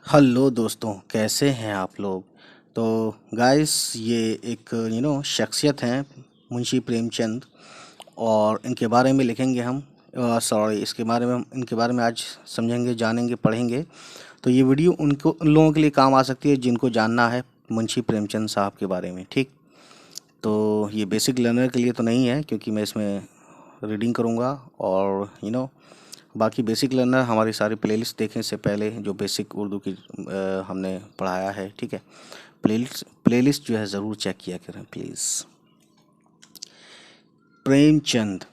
Hello दोस्तों, कैसे हैं आप लोग। तो गाइस, ये एक शख्सियत हैं, मुंशी प्रेमचंद। और इनके बारे में लिखेंगे हम। सॉरी, इसके बारे में हम इनके बारे में आज समझेंगे, जानेंगे, पढ़ेंगे। तो ये वीडियो उन लोगों के लिए काम आ सकती है जिनको जानना है मुंशी प्रेमचंद साहब के बारे में। ठीक। तो ये बेसिक लर्नर के लिए तो नहीं है, क्योंकि मैं इसमें रीडिंग करूँगा। और बाकी बेसिक लर्नर हमारी सारी प्लेलिस्ट देखने से पहले जो बेसिक उर्दू की हमने पढ़ाया है, ठीक है। प्लेलिस्ट जो है ज़रूर चेक किया करें प्लीज़। प्रेमचंद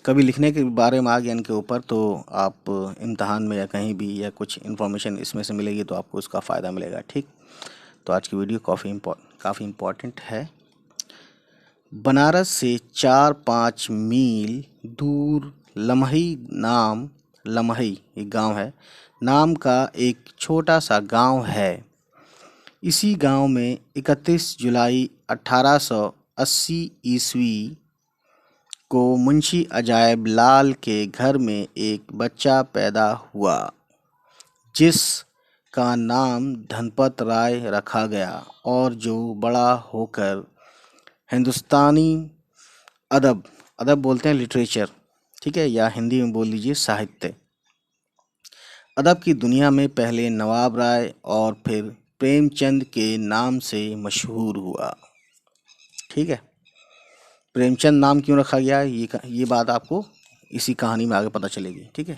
कभी लिखने के बारे में आ गया इनके ऊपर, तो आप इम्तहान में या कहीं भी या कुछ इन्फॉर्मेशन इसमें से मिलेगी तो आपको उसका फ़ायदा मिलेगा। ठीक। तो आज की वीडियो काफ़ी इम्पोर्टेंट है। बनारस से 4-5 मील दूर लमही एक गांव है, नाम का एक छोटा सा गांव है। इसी गांव में 31 जुलाई 1880 ईस्वी को मुंशी अजायब लाल के घर में एक बच्चा पैदा हुआ, जिस का नाम धनपत राय रखा गया, और जो बड़ा होकर हिंदुस्तानी अदब अदब बोलते हैं लिटरेचर, ठीक है, या हिंदी में बोल लीजिए साहित्य, अदब की दुनिया में पहले नवाब राय और फिर प्रेमचंद के नाम से मशहूर हुआ। ठीक है। प्रेमचंद नाम क्यों रखा गया है, ये बात आपको इसी कहानी में आगे पता चलेगी। ठीक है,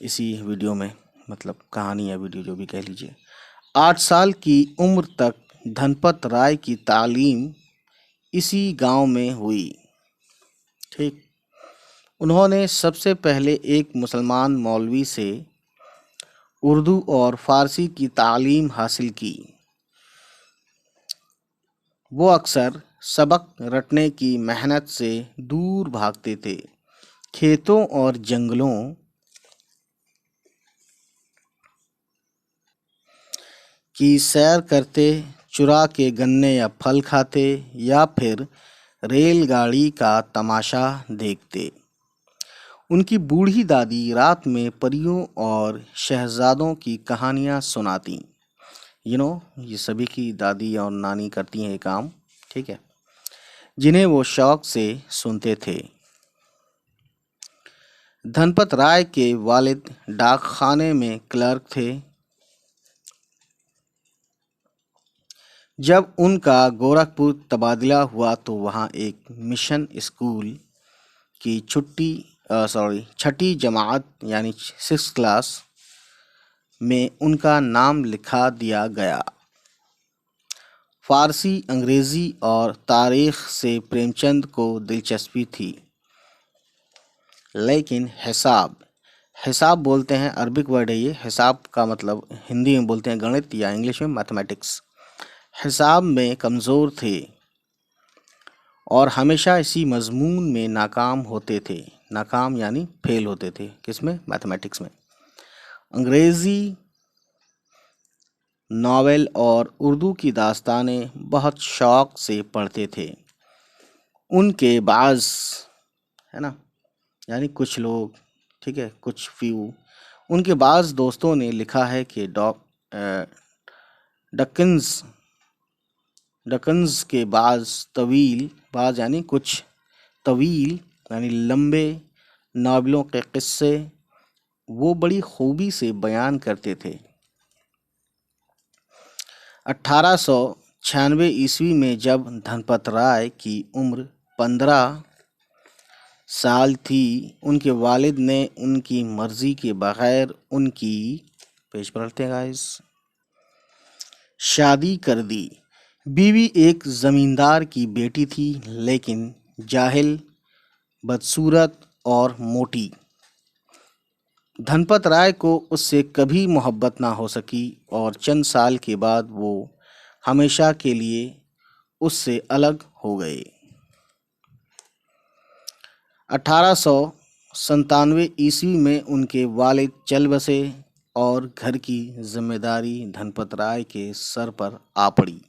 इसी वीडियो में, मतलब कहानी या वीडियो जो भी कह लीजिए। 8 साल की उम्र तक धनपत राय की तालीम इसी गांव में हुई। ठीक। उन्होंने सबसे पहले एक मुसलमान मौलवी से उर्दू और फारसी की तालीम हासिल की। वो अक्सर सबक रटने की मेहनत से दूर भागते थे। खेतों और जंगलों की सैर करते, चुरा के गन्ने या फल खाते, या फिर रेलगाड़ी का तमाशा देखते। उनकी बूढ़ी दादी रात में परियों और शहजादों की कहानियाँ सुनाती। ये सभी की दादी और नानी करती हैं ये काम। ठीक है, जिन्हें वो शौक से सुनते थे। धनपत राय के वालिद डाक खाने में क्लर्क थे। जब उनका गोरखपुर तबादला हुआ तो वहाँ एक मिशन स्कूल की छठी जमात यानी 6th क्लास में उनका नाम लिखा दिया गया। फारसी, अंग्रेज़ी और तारीख़ से प्रेमचंद को दिलचस्पी थी, लेकिन हिसाब हिसाब बोलते हैं, अरबिक वर्ड है ये। हिसाब का मतलब हिंदी में बोलते हैं गणित, या इंग्लिश में मैथमेटिक्स। हिसाब में कमज़ोर थे और हमेशा इसी मजमून में नाकाम होते थे। नाकाम यानी फेल होते थे, किसमें? मैथमेटिक्स में। अंग्रेज़ी नावल और उर्दू की दास्तानें बहुत शौक से पढ़ते थे। उनके बाज़, है ना, यानी कुछ लोग, ठीक है, कुछ फ्यू, उनके बाज़ दोस्तों ने लिखा है कि डकन्स डकन्स के बाज़ यानी कुछ तवील यानी लंबे नावलों के किस्से वो बड़ी खूबी से बयान करते थे। 1896 ईस्वी में जब धनपत राय की उम्र 15 साल थी, उनके वालिद ने उनकी मर्जी के बगैर उनकी, पेज पलटते हैं गाइस, शादी कर दी। बीवी एक जमींदार की बेटी थी, लेकिन जाहिल, बदसूरत और मोटी। धनपत राय को उससे कभी मोहब्बत ना हो सकी और चंद साल के बाद वो हमेशा के लिए उससे अलग हो गए। 1897 ईस्वी में उनके वालिद चल बसे और घर की जिम्मेदारी धनपत राय के सर पर आ पड़ी।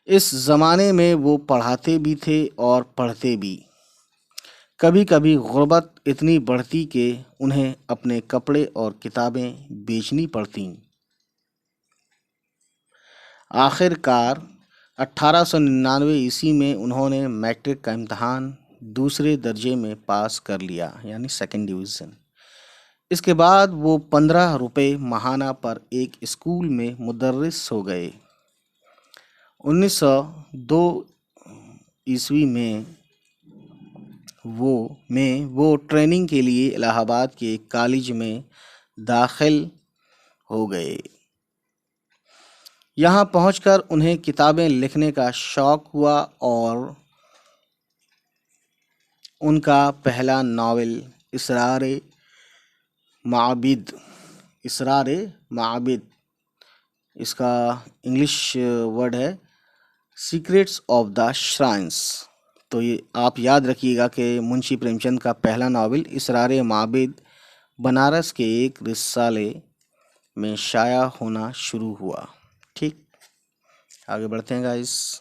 इस जमाने में वो पढ़ाते भी थे और पढ़ते भी। कभी कभी गुर्बत इतनी बढ़ती कि उन्हें अपने कपड़े और किताबें बेचनी पड़तीं। आखिरकार 1899 ईस्वी में उन्होंने मैट्रिक का इम्तहान दूसरे दर्जे में पास कर लिया, यानी सेकंड डिवीज़न। इसके बाद वो 15 रुपये माहाना पर एक स्कूल में मुदर्रिस हो गए। 1902 ईस्वी में वो ट्रेनिंग के लिए इलाहाबाद के एक कॉलेज में दाखिल हो गए। यहाँ पहुंचकर उन्हें किताबें लिखने का शौक़ हुआ और उनका पहला नावल इसरार माबिद, इसका इंग्लिश वर्ड है सीक्रेट्स ऑफ द श्राइन्स। तो ये आप याद रखिएगा कि मुंशी प्रेमचंद का पहला नावल इसरार माबिद बनारस के एक रिसाले में शाया होना शुरू हुआ। ठीक, आगे बढ़ते हैं गाइस।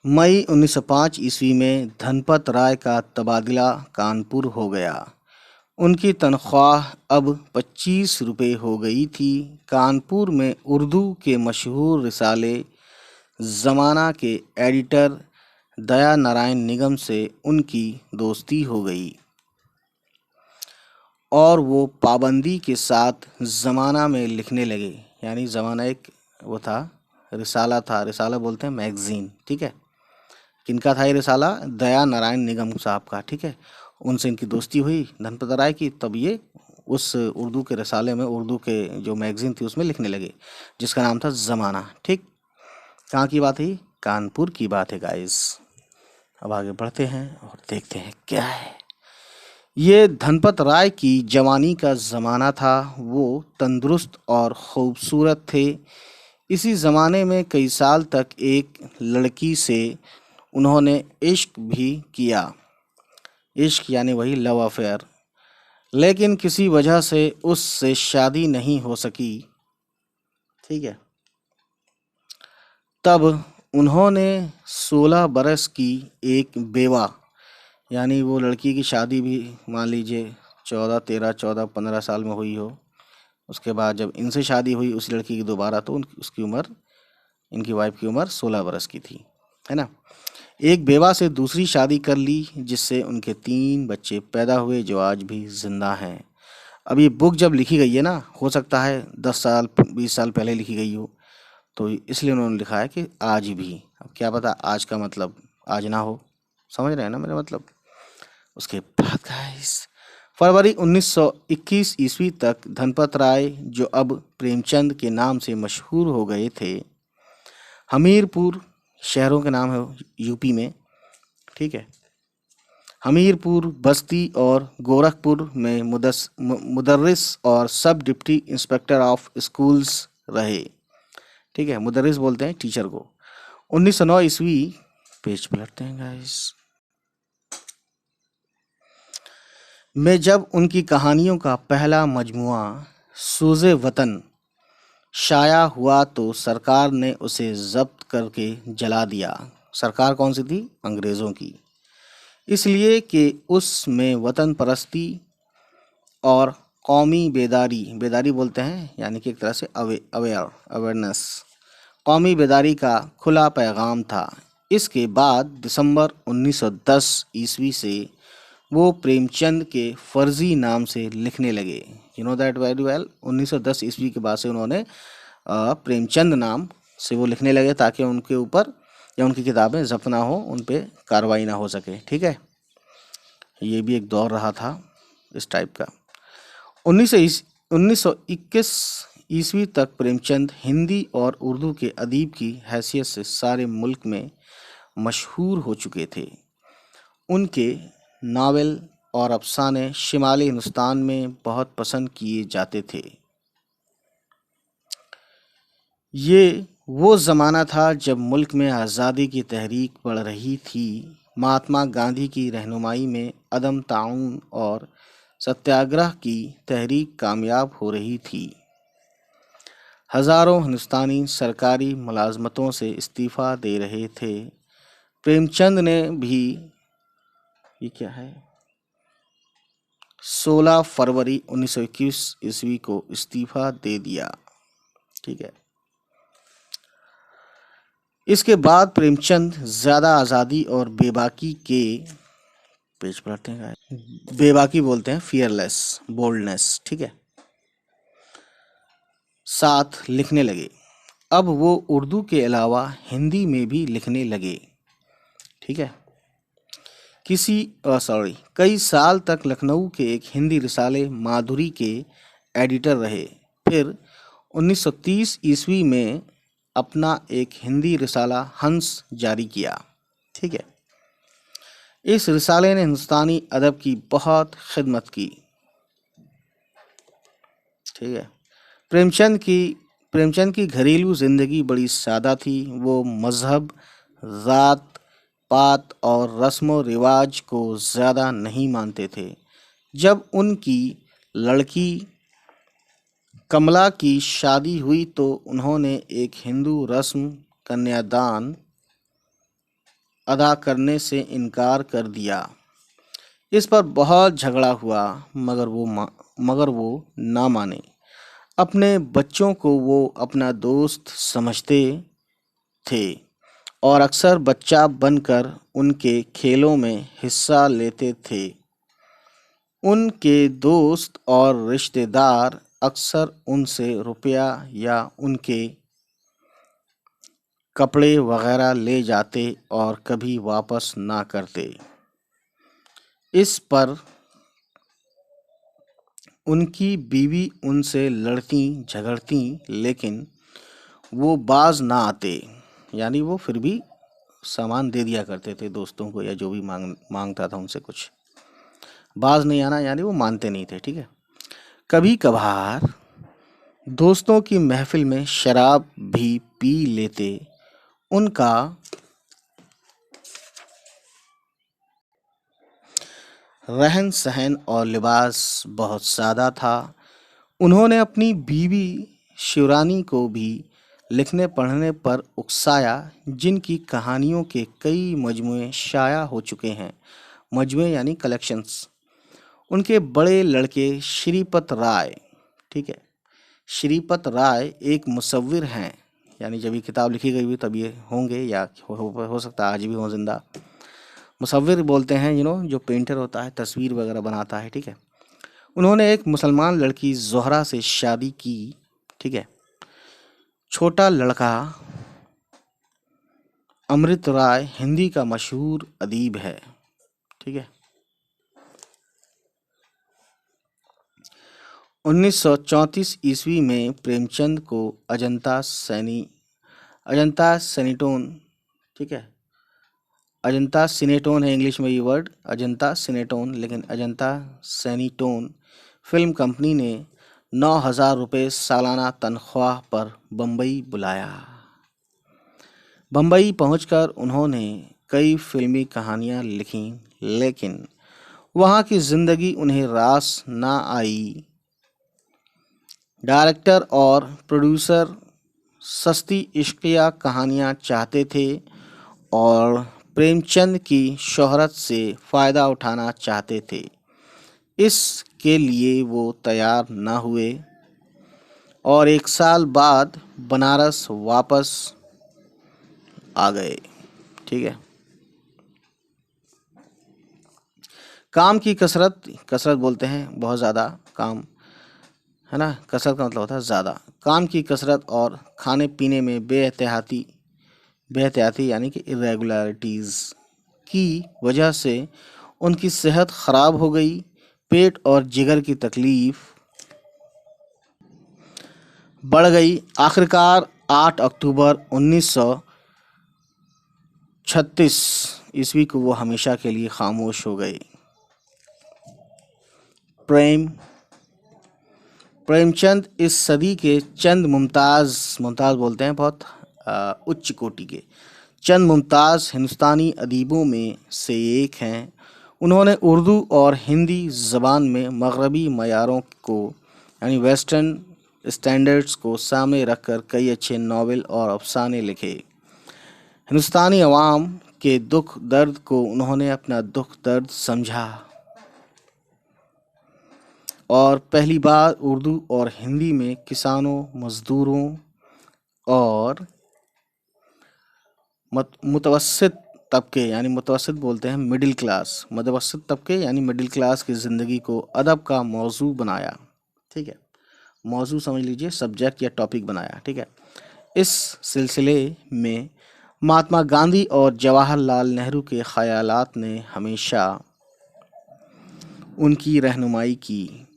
मई 1905 ईस्वी में धनपत राय का तबादला कानपुर हो गया। उनकी तनख्वाह अब 25 रुपये हो गई थी। कानपुर में उर्दू के मशहूर रिसाले ज़माना के एडिटर दया नारायण निगम से उनकी दोस्ती हो गई और वो पाबंदी के साथ ज़माना में लिखने लगे। यानी ज़माना एक वो था, रिसाला बोलते हैं मैगज़ीन। ठीक है, किनका था ये रिसाला? दया नारायण निगम साहब का। ठीक है, उनसे इनकी दोस्ती हुई धनपत राय की, तब ये उस उर्दू के रिसाले में, उर्दू के जो मैगज़ीन थी उसमें लिखने लगे, जिसका नाम था ज़माना। ठीक, कहाँ की बात है? कानपुर की बात है गाइस। अब आगे बढ़ते हैं और देखते हैं क्या है। ये धनपत राय की जवानी का ज़माना था। वो तंदुरुस्त और खूबसूरत थे। इसी ज़माने में कई साल तक एक लड़की से उन्होंने इश्क भी किया। इश्क यानी वही लव अफेयर, लेकिन किसी वजह से उससे शादी नहीं हो सकी। ठीक है, तब उन्होंने 16 बरस की एक बेवा, यानी वो लड़की की शादी भी मान लीजिए 14, 13, 14, 15 साल में हुई हो, उसके बाद जब इनसे शादी हुई उस लड़की की दोबारा, तो उसकी उम्र, इनकी वाइफ की उम्र 16 बरस की थी, है ना। एक बेवा से दूसरी शादी कर ली, जिससे उनके 3 बच्चे पैदा हुए जो आज भी जिंदा हैं। अब ये बुक जब लिखी गई है ना, हो सकता है 10 साल 20 साल पहले लिखी गई हो, तो इसलिए उन्होंने लिखा है कि आज भी। अब क्या पता आज का मतलब आज ना हो, समझ रहे हैं ना मेरा मतलब। उसके बाद गाइस, फरवरी 1921 ईस्वी तक धनपत राय, जो अब प्रेमचंद के नाम से मशहूर हो गए थे, हमीरपुर, शहरों के नाम है यूपी में, ठीक है, हमीरपुर, बस्ती और गोरखपुर में मुदर्रिस और सब डिप्टी इंस्पेक्टर ऑफ स्कूल्स रहे। ठीक है, मुदर्रिस बोलते हैं टीचर को। 1909 ईस्वी, पेज पलटते हैं गाइस, में जब उनकी कहानियों का पहला मजमुआ सूज़े वतन शाया हुआ, तो सरकार ने उसे जब्त करके जला दिया। सरकार कौन सी थी? अंग्रेज़ों की। इसलिए कि उसमें वतन परस्ती और कौमी बेदारी बोलते हैं, यानी कि एक तरह से अवेयरनेस, कौमी बेदारी का खुला पैगाम था। इसके बाद दिसंबर 1910 ईस्वी से वो प्रेमचंद के फर्जी नाम से लिखने लगे। You know that very well. 1910 ईस्वी के बाद से उन्होंने प्रेमचंद नाम से वो लिखने लगे, ताकि उनके ऊपर या उनकी किताबें जब्त ना हो, उन पे कार्रवाई ना हो सके। ठीक है, ये भी एक दौर रहा था इस टाइप का। 1921 ईस्वी तक प्रेमचंद हिंदी और उर्दू के अदीब की हैसियत से सारे मुल्क में मशहूर हो चुके थे। उनके नावल और अफसाने शिमाली हिंदुस्तान में बहुत पसंद किए जाते थे। ये वो ज़माना था जब मुल्क में आज़ादी की तहरीक बढ़ रही थी। महात्मा गांधी की रहनुमाई में अदम ताउन और सत्याग्रह की तहरीक कामयाब हो रही थी। हज़ारों हिंदुस्तानी सरकारी मुलाजमतों से इस्तीफ़ा दे रहे थे। प्रेमचंद ने भी ये क्या है, 16 फरवरी 1921 ईस्वी को इस्तीफा दे दिया। ठीक है। इसके बाद प्रेमचंद ज्यादा आजादी और बेबाकी के, पेज पलटते हैं, बेबाकी बोलते हैं, फियरलेस, बोल्डनेस, ठीक है, साथ लिखने लगे। अब वो उर्दू के अलावा हिंदी में भी लिखने लगे। ठीक है। कई साल तक लखनऊ के एक हिंदी रिसाले माधुरी के एडिटर रहे। फिर 1930 ईस्वी में अपना एक हिंदी रिसाला हंस जारी किया। ठीक है। इस रिसाले ने हिंदुस्तानी अदब की बहुत खिदमत की। ठीक है। प्रेमचंद की घरेलू जिंदगी बड़ी सादा थी। वो मजहब, जात पात और रस्म रिवाज को ज़्यादा नहीं मानते थे। जब उनकी लड़की कमला की शादी हुई तो उन्होंने एक हिंदू रस्म कन्यादान अदा करने से इनकार कर दिया। इस पर बहुत झगड़ा हुआ, मगर वो ना माने। अपने बच्चों को वो अपना दोस्त समझते थे और अक्सर बच्चा बनकर उनके खेलों में हिस्सा लेते थे। उनके दोस्त और रिश्तेदार अक्सर उनसे रुपया या उनके कपड़े वगैरह ले जाते और कभी वापस ना करते। इस पर उनकी बीवी उनसे लड़ती झगड़ती, लेकिन वो बाज ना आते, यानी वो फिर भी सामान दे दिया करते थे दोस्तों को या जो भी मांगता था उनसे कुछ। बाज नहीं आना यानी वो मानते नहीं थे। ठीक है। कभी कभार दोस्तों की महफिल में शराब भी पी लेते। उनका रहन सहन और लिबास बहुत सादा था। उन्होंने अपनी बीवी शिवरानी को भी लिखने पढ़ने पर उकसाया, जिनकी कहानियों के कई मजमुए शाया हो चुके हैं। मजमुए यानी कलेक्शंस। उनके बड़े लड़के श्रीपत राय, ठीक है, श्रीपत राय एक मुसव्विर हैं, यानी जब ये किताब लिखी गई हुई तब ये होंगे या हो सकता है आज भी हों जिंदा। मुसव्विर बोलते हैं जो पेंटर होता है, तस्वीर वगैरह बनाता है। ठीक है। उन्होंने एक मुसलमान लड़की जोहरा से शादी की। ठीक है। छोटा लड़का अमृत राय हिंदी का मशहूर अदीब है। ठीक है। 1934 ईस्वी में प्रेमचंद को अजंता सेनिटोन, ठीक है, अजंता सिनेटोन है इंग्लिश में ये वर्ड, अजंता सिनेटोन, लेकिन अजंता सेनिटोन फिल्म कंपनी ने 9,000 रुपये सालाना तनख्वाह पर बम्बई बुलाया। बम्बई पहुंचकर उन्होंने कई फिल्मी कहानियां लिखीं, लेकिन वहां की जिंदगी उन्हें रास ना आई। डायरेक्टर और प्रोड्यूसर सस्ती इश्किया कहानियां चाहते थे और प्रेमचंद की शोहरत से फ़ायदा उठाना चाहते थे। इसके लिए वो तैयार न हुए और 1 साल बाद बनारस वापस आ गए। ठीक है। काम की कसरत बोलते हैं बहुत ज़्यादा काम, है ना। कसरत का मतलब होता है ज़्यादा। काम की कसरत और खाने पीने में बेहतियाती यानी कि इरेगुलरिटीज़ की वजह से उनकी सेहत ख़राब हो गई। पेट और जिगर की तकलीफ बढ़ गई। आखिरकार 8 अक्टूबर 1936 ईस्वी को वो हमेशा के लिए खामोश हो गए। प्रेमचंद इस सदी के चंद मुमताज़ बोलते हैं बहुत उच्च कोटि के चंद मुमताज़ हिंदुस्तानी अदीबों में से एक हैं। उन्होंने उर्दू और हिंदी ज़बान में मगरबी मयारों को यानी वेस्टर्न स्टैंडर्ड्स को सामने रखकर कई अच्छे नावल और अफसाने लिखे। हिंदुस्तानी अवाम के दुख दर्द को उन्होंने अपना दुख दर्द समझा और पहली बार उर्दू और हिंदी में किसानों, मजदूरों और मुतवस्सित तबके यानी मुतवस्सित बोलते हैं मिडिल क्लास, मुतवस्सित तबके यानी मिडिल क्लास की ज़िंदगी को अदब का मौजू बनाया। ठीक है, मौजू समझ लीजिए, सब्जेक्ट या टॉपिक बनाया। ठीक है, इस सिलसिले में महात्मा गांधी और जवाहरलाल नेहरू के ख़यालात ने हमेशा उनकी रहनुमाई की।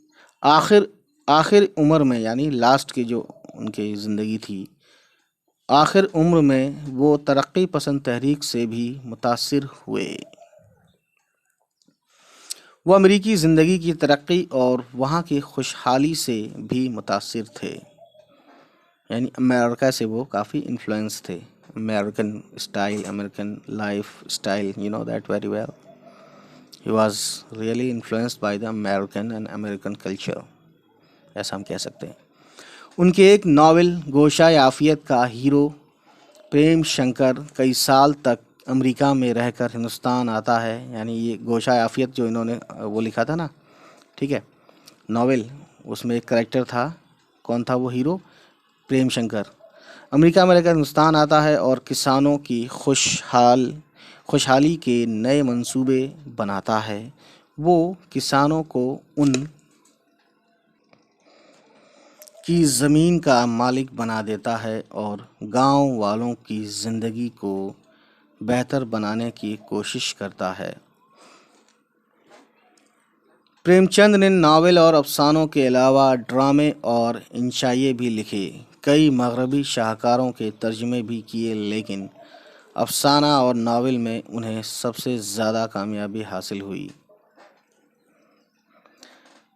आखिर उम्र में यानी लास्ट की जो उनकी ज़िंदगी थी, आखिर उम्र में वो तरक्की पसंद तहरीक से भी मुतासिर हुए। वो अमेरिकी ज़िंदगी की तरक्की और वहाँ की खुशहाली से भी मुतासिर थे, यानी अमेरिका से वो काफ़ी इन्फ्लुएंस थे। American style, American life style, you know that very well. He was really influenced by the American and American culture, ऐसा हम कह सकते हैं। उनके एक नावल गोशा आफियत का हीरो प्रेम शंकर कई साल तक अमेरिका में रहकर हिंदुस्तान आता है, यानी ये गोशा आफियत जो इन्होंने वो लिखा था ना, ठीक है, नावल, उसमें एक करेक्टर था। कौन था वो हीरो? प्रेम शंकर। अमेरिका में रहकर हिंदुस्तान आता है और किसानों की खुशहाली के नए मंसूबे बनाता है। वो किसानों को उन की ज़मीन का मालिक बना देता है और गांव वालों की ज़िंदगी को बेहतर बनाने की कोशिश करता है। प्रेमचंद ने नावल और अफसानों के अलावा ड्रामे और इंशाइए भी लिखे। कई मगरबी शाहकारों के तर्जमे भी किए, लेकिन अफसाना और नावल में उन्हें सबसे ज़्यादा कामयाबी हासिल हुई।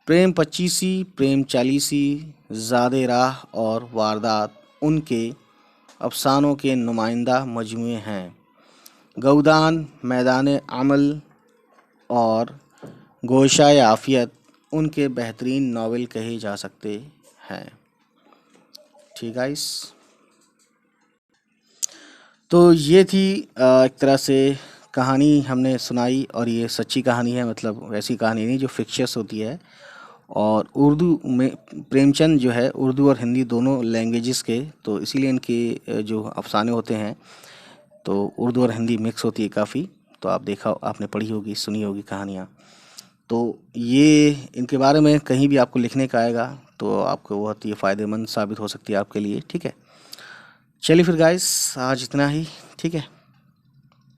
प्रेम पच्चीसी, प्रेम चालीसी, ज़ादे राह और वारदात उनके अफसानों के नुमाइंदा मजमूए हैं। गौदान, मैदान अमल और गोशाए आफियत उनके बेहतरीन नावल कहे जा सकते हैं। ठीक है, तो ये थी एक तरह से कहानी हमने सुनाई, और ये सच्ची कहानी है, मतलब वैसी कहानी नहीं जो फिक्शियस होती है। और उर्दू में प्रेमचंद जो है उर्दू और हिंदी दोनों लैंग्वेजेस के, तो इसीलिए इनके जो अफसाने होते हैं तो उर्दू और हिंदी मिक्स होती है काफ़ी। तो आपने पढ़ी होगी, सुनी होगी कहानियाँ। तो ये इनके बारे में कहीं भी आपको लिखने का आएगा तो आपको बहुत ही फ़ायदेमंद साबित हो सकती है आपके लिए। ठीक है, चलिए फिर गाइस, आज इतना ही। ठीक है।